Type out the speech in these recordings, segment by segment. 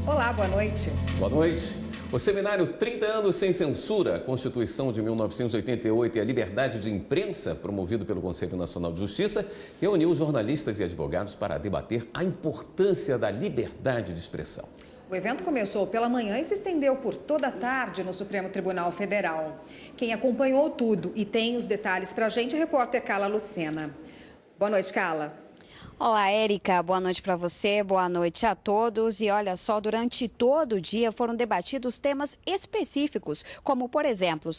Olá, boa noite. Boa noite. O seminário 30 anos sem censura, a Constituição de 1988 e a liberdade de imprensa, promovido pelo Conselho Nacional de Justiça, reuniu jornalistas e advogados para debater a importância da liberdade de expressão. O evento começou pela manhã e se estendeu por toda a tarde no Supremo Tribunal Federal. Quem acompanhou tudo e tem os detalhes para a gente é a repórter Carla Lucena. Boa noite, Carla. Olá, Érica. Boa noite para você, boa noite a todos. E olha só, durante todo o dia foram debatidos temas específicos, como por exemplo,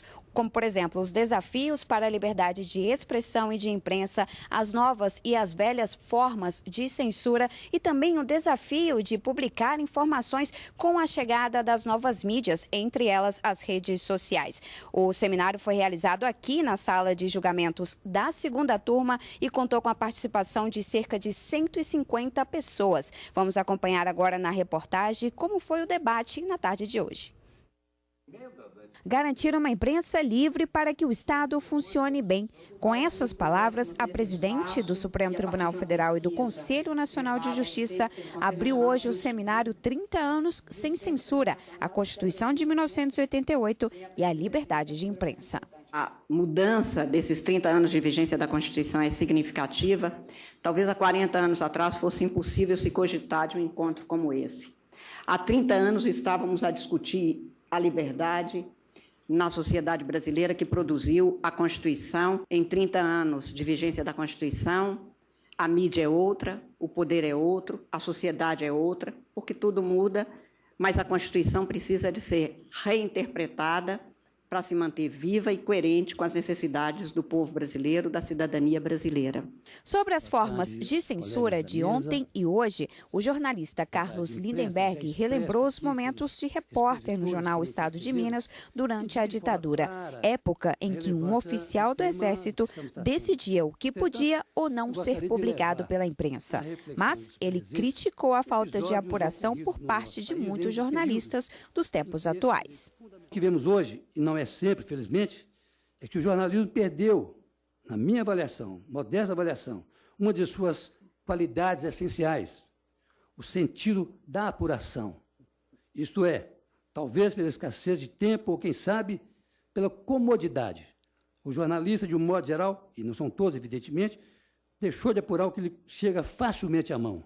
os desafios para a liberdade de expressão e de imprensa, as novas e as velhas formas de censura e também o desafio de publicar informações com a chegada das novas mídias, entre elas as redes sociais. O seminário foi realizado aqui na sala de julgamentos da segunda turma e contou com a participação de cerca de 150 pessoas. Vamos acompanhar agora na reportagem como foi o debate na tarde de hoje. Garantir uma imprensa livre para que o Estado funcione bem. Com essas palavras, a presidente do Supremo Tribunal Federal e do Conselho Nacional de Justiça abriu hoje o seminário 30 anos sem censura, a Constituição de 1988 e a liberdade de imprensa. A mudança desses 30 anos de vigência da Constituição é significativa. Talvez há 40 anos atrás fosse impossível se cogitar de um encontro como esse. Há 30 anos estávamos a discutir a liberdade na sociedade brasileira que produziu a Constituição. Em 30 anos de vigência da Constituição, a mídia é outra, o poder é outro, a sociedade é outra, porque tudo muda, mas a Constituição precisa de ser reinterpretada para se manter viva e coerente com as necessidades do povo brasileiro, da cidadania brasileira. Sobre as formas de censura de ontem e hoje, o jornalista Carlos Lindenberg relembrou os momentos de repórter no jornal Estado de Minas durante a ditadura, época em que um oficial do Exército decidia o que podia ou não ser publicado pela imprensa. Mas ele criticou a falta de apuração por parte de muitos jornalistas dos tempos atuais. O que vemos hoje, e não é sempre, felizmente, é que o jornalismo perdeu, na minha avaliação, modesta avaliação, uma de suas qualidades essenciais, o sentido da apuração. Isto é, talvez pela escassez de tempo ou, quem sabe, pela comodidade. O jornalista, de um modo geral, e não são todos, evidentemente, deixou de apurar o que lhe chega facilmente à mão.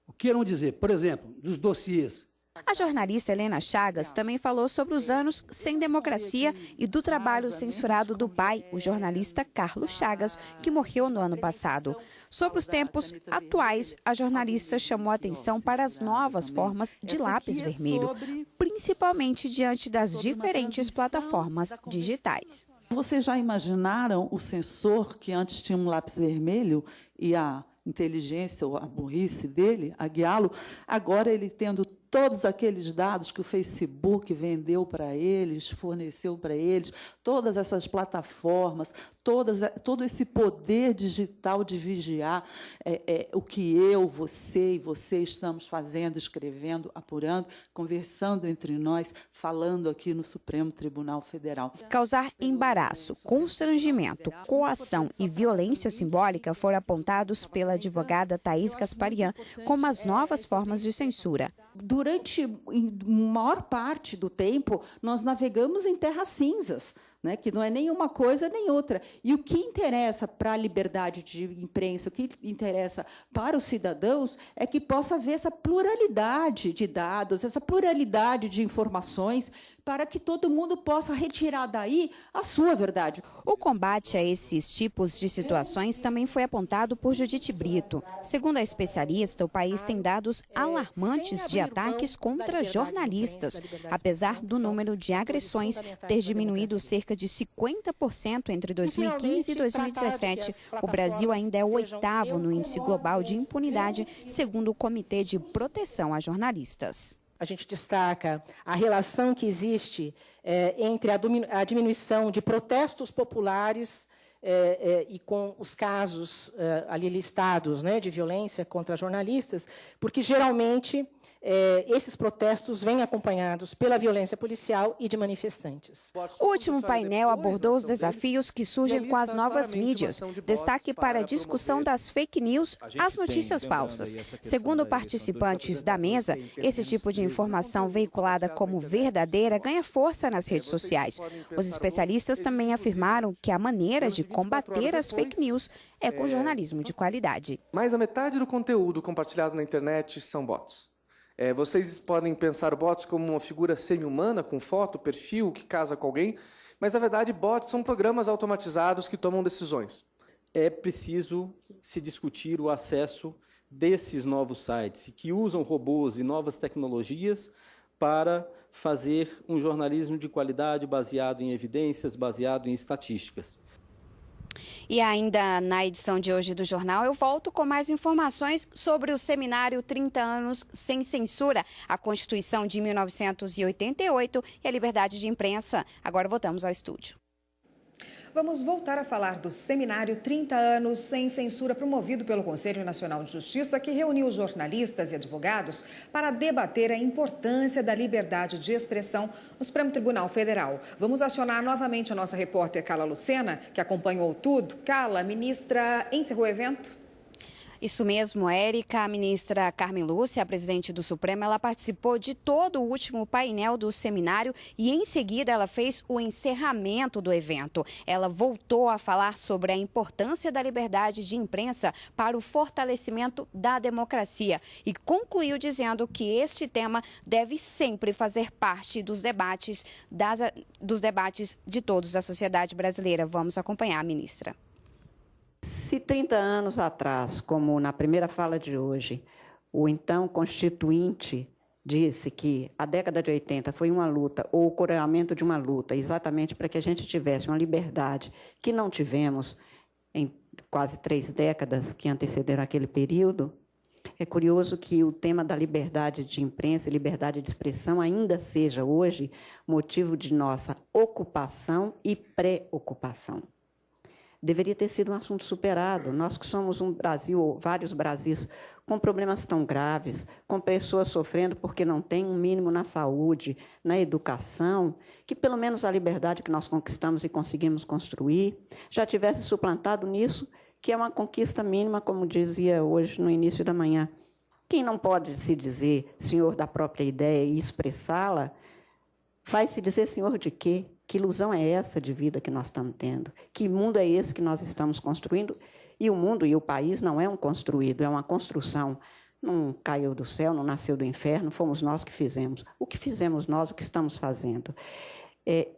O que queiram dizer, por exemplo, dos dossiês. A jornalista Helena Chagas também falou sobre os anos sem democracia e do trabalho censurado do pai, o jornalista Carlos Chagas, que morreu no ano passado. Sobre os tempos atuais, a jornalista chamou a atenção para as novas formas de lápis vermelho, principalmente diante das diferentes plataformas digitais. Vocês já imaginaram o censor que antes tinha um lápis vermelho e a inteligência ou a burrice dele a guiá-lo, agora ele tendo todos aqueles dados que o Facebook vendeu para eles, forneceu para eles, todas essas plataformas, todo esse poder digital de vigiar o que eu, você e você estamos fazendo, escrevendo, apurando, conversando entre nós, falando aqui no Supremo Tribunal Federal. Causar embaraço, constrangimento, coação e violência simbólica foram apontados pela advogada Thaís Gasparian como as novas formas de censura. Durante a maior parte do tempo, nós navegamos em terras cinzas, né, que não é nem uma coisa nem outra. E o que interessa para a liberdade de imprensa, o que interessa para os cidadãos, é que possa haver essa pluralidade de dados, essa pluralidade de informações, para que todo mundo possa retirar daí a sua verdade. O combate a esses tipos de situações também foi apontado por Judite Brito. Segundo a especialista, o país tem dados alarmantes de ataques contra jornalistas. Apesar do número de agressões ter diminuído cerca de 50% entre 2015 e 2017, o Brasil ainda é o 8º no índice global de impunidade, segundo o Comitê de Proteção a Jornalistas. A gente destaca a relação que existe entre a diminuição de protestos populares e com os casos ali listados, né, de violência contra jornalistas, porque, geralmente, esses protestos vêm acompanhados pela violência policial e de manifestantes. O último painel abordou os desafios que surgem com as novas mídias. Destaque para a discussão das fake news, as notícias falsas. Segundo participantes da mesa, esse tipo de informação veiculada como verdadeira ganha força nas redes sociais. Os especialistas também afirmaram que a maneira de combater as fake news é com jornalismo de qualidade. Mais da metade do conteúdo compartilhado na internet são bots. Vocês podem pensar bots como uma figura semi-humana, com foto, perfil, que casa com alguém, mas, na verdade, bots são programas automatizados que tomam decisões. É preciso se discutir o acesso desses novos sites, que usam robôs e novas tecnologias para fazer um jornalismo de qualidade baseado em evidências, baseado em estatísticas. E ainda na edição de hoje do Jornal, eu volto com mais informações sobre o seminário 30 anos sem censura, a Constituição de 1988 e a liberdade de imprensa. Agora voltamos ao estúdio. Vamos voltar a falar do seminário 30 anos sem censura promovido pelo Conselho Nacional de Justiça, que reuniu jornalistas e advogados para debater a importância da liberdade de expressão no Supremo Tribunal Federal. Vamos acionar novamente a nossa repórter Carla Lucena, que acompanhou tudo. Carla, a ministra encerrou o evento? Isso mesmo, Érica. A ministra Carmen Lúcia, a presidente do Supremo, ela participou de todo o último painel do seminário e, em seguida, ela fez o encerramento do evento. Ela voltou a falar sobre a importância da liberdade de imprensa para o fortalecimento da democracia e concluiu dizendo que este tema deve sempre fazer parte dos debates de todos da sociedade brasileira. Vamos acompanhar a ministra. Se 30 anos atrás, como na primeira fala de hoje, o então constituinte disse que a década de 80 foi uma luta, ou o coroamento de uma luta, exatamente para que a gente tivesse uma liberdade que não tivemos em quase 3 décadas que antecederam aquele período, é curioso que o tema da liberdade de imprensa e liberdade de expressão ainda seja hoje motivo de nossa ocupação e preocupação. Deveria ter sido um assunto superado. Nós que somos um Brasil, ou vários Brasis, com problemas tão graves, com pessoas sofrendo porque não têm um mínimo na saúde, na educação, que pelo menos a liberdade que nós conquistamos e conseguimos construir já tivesse suplantado nisso, que é uma conquista mínima, como dizia hoje no início da manhã. Quem não pode se dizer senhor da própria ideia e expressá-la, vai se dizer senhor de quê? Que ilusão é essa de vida que nós estamos tendo? Que mundo é esse que nós estamos construindo? E o mundo e o país não é um construído, é uma construção. Não caiu do céu, não nasceu do inferno, fomos nós que fizemos. O que fizemos nós, o que estamos fazendo?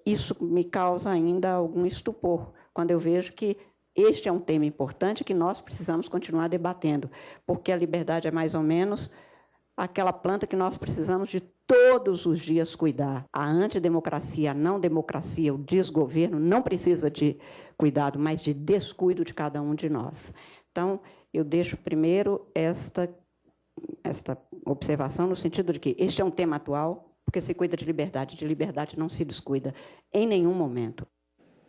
Isso me causa ainda algum estupor, quando eu vejo que este é um tema importante que nós precisamos continuar debatendo, porque a liberdade é mais ou menos aquela planta que nós precisamos de todos os dias cuidar. A antidemocracia, a não democracia, o desgoverno não precisa de cuidado, mas de descuido de cada um de nós. Então, eu deixo primeiro esta observação no sentido de que este é um tema atual, porque se cuida de liberdade não se descuida em nenhum momento.